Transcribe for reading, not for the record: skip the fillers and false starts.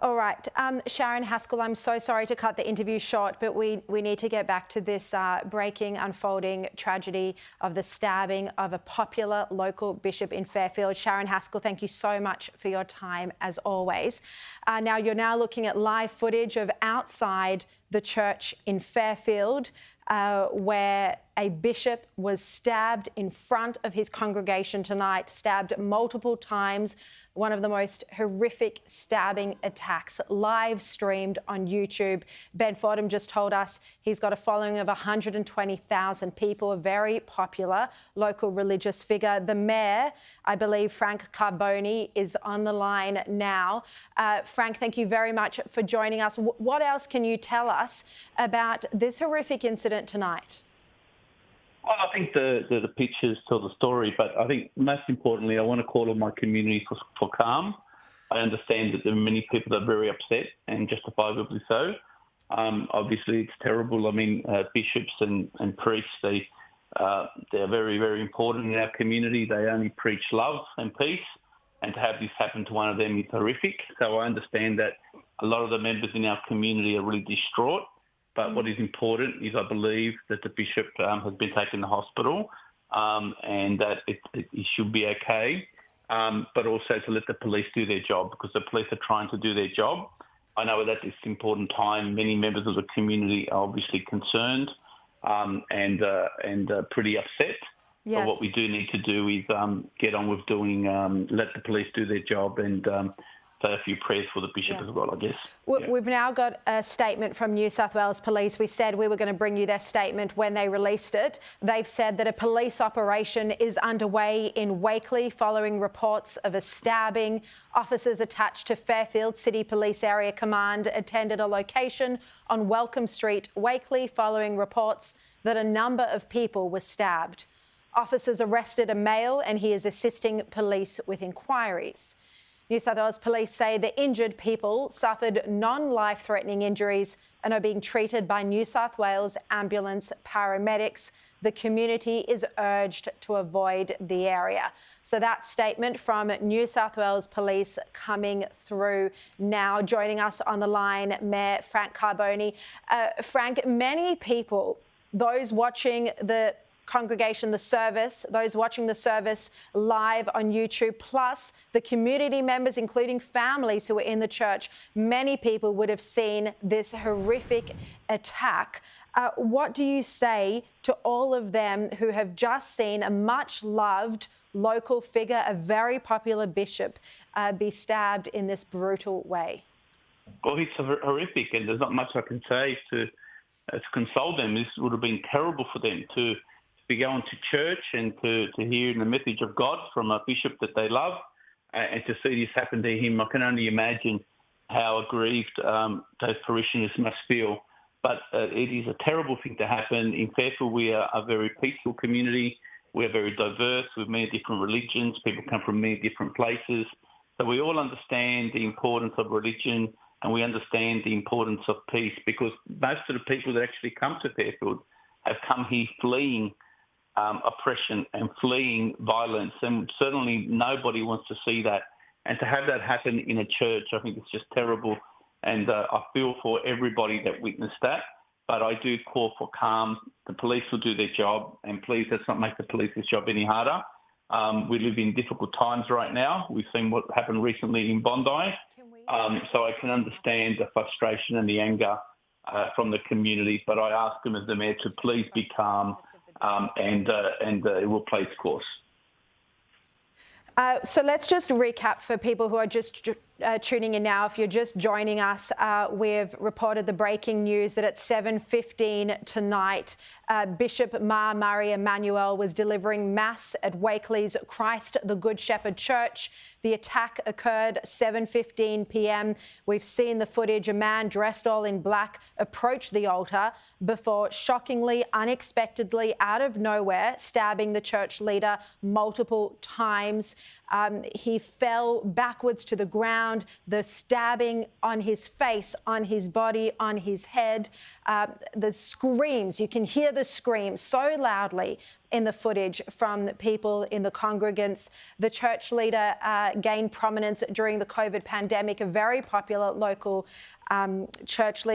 All right. Sharon Haskell, I'm so sorry to cut the interview short, but we need to get back to this breaking, unfolding tragedy of the stabbing of a popular local bishop in Fairfield. Sharon Haskell, thank you so much for your time, as always. Now, you're now looking at live footage of outside the church in Fairfield, where a bishop was stabbed in front of his congregation tonight, stabbed multiple times. One of the most horrific stabbing attacks, live streamed on YouTube. Ben Fordham just told us he's got a following of 120,000 people, a very popular local religious figure. The mayor, I believe, Frank Carbone, is on the line now. Frank, thank you very much for joining us. What else can you tell us about this horrific incident tonight? Well, I think the pictures tell the story, but I think most importantly, I want to call on my community for calm. I understand that there are many people that are very upset, and justifiably so. Obviously, it's terrible. I mean, bishops and priests, they're very, very important in our community. They only preach love and peace, and to have this happen to one of them is horrific. So I understand that a lot of the members in our community are really distraught. But what is important is I believe that the bishop has been taken to hospital and that it should be okay, but also to let the police do their job, because the police are trying to do their job. I know that it's an important time. Many members of the community are obviously concerned and pretty upset. Yes. But what we do need to do is get on with doing, let the police do their job and say a few prayers for the bishop as well, I guess. We've now got a statement from New South Wales Police. We said we were going to bring you their statement when they released it. They've said that a police operation is underway in Wakeley following reports of a stabbing. Officers attached to Fairfield City Police Area Command attended a location on Welcome Street, Wakeley, following reports that a number of people were stabbed. Officers arrested a male and he is assisting police with inquiries. New South Wales Police say the injured people suffered non-life-threatening injuries and are being treated by New South Wales Ambulance paramedics. The community is urged to avoid the area. So that statement from New South Wales Police coming through now. Joining us on the line, Mayor Frank Carbone. Frank, many people, those watching the congregation, the service, those watching the service live on YouTube, plus the community members, including families who were in the church, many people would have seen this horrific attack. What do you say to all of them who have just seen a much-loved local figure, a very popular bishop, be stabbed in this brutal way? Well, it's horrific, and there's not much I can say to console them. This would have been terrible for them to be going to church and to hear the message of God from a bishop that they love, and to see this happen to him. I can only imagine how aggrieved those parishioners must feel. But it is a terrible thing to happen. In Fairfield, we are a very peaceful community. We're very diverse with many different religions. People come from many different places. So we all understand the importance of religion, and we understand the importance of peace, because most of the people that actually come to Fairfield have come here fleeing oppression and fleeing violence, and certainly nobody wants to see that. And to have that happen in a church, I think it's just terrible, and I feel for everybody that witnessed that. But I do call for calm. The police will do their job, and please, let's not make the police's job any harder. We live in difficult times right now. We've seen what happened recently in Bondi, so I can understand the frustration and the anger from the community, but I ask them as the mayor to please be calm, and it will play its course. So let's just recap for people who are just tuning in now. If you're just joining us, we've reported the breaking news that at 7:15 tonight, Bishop Murray Emmanuel was delivering Mass at Wakeley's Christ the Good Shepherd Church. The attack occurred 7:15 p.m. We've seen the footage. A man dressed all in black approached the altar before shockingly, unexpectedly, out of nowhere, stabbing the church leader multiple times. He fell backwards to the ground. ground, the stabbing on his face, on his body, on his head, the screams. You can hear the screams so loudly in the footage from people in the congregants. The church leader gained prominence during the COVID pandemic, a very popular local church leader.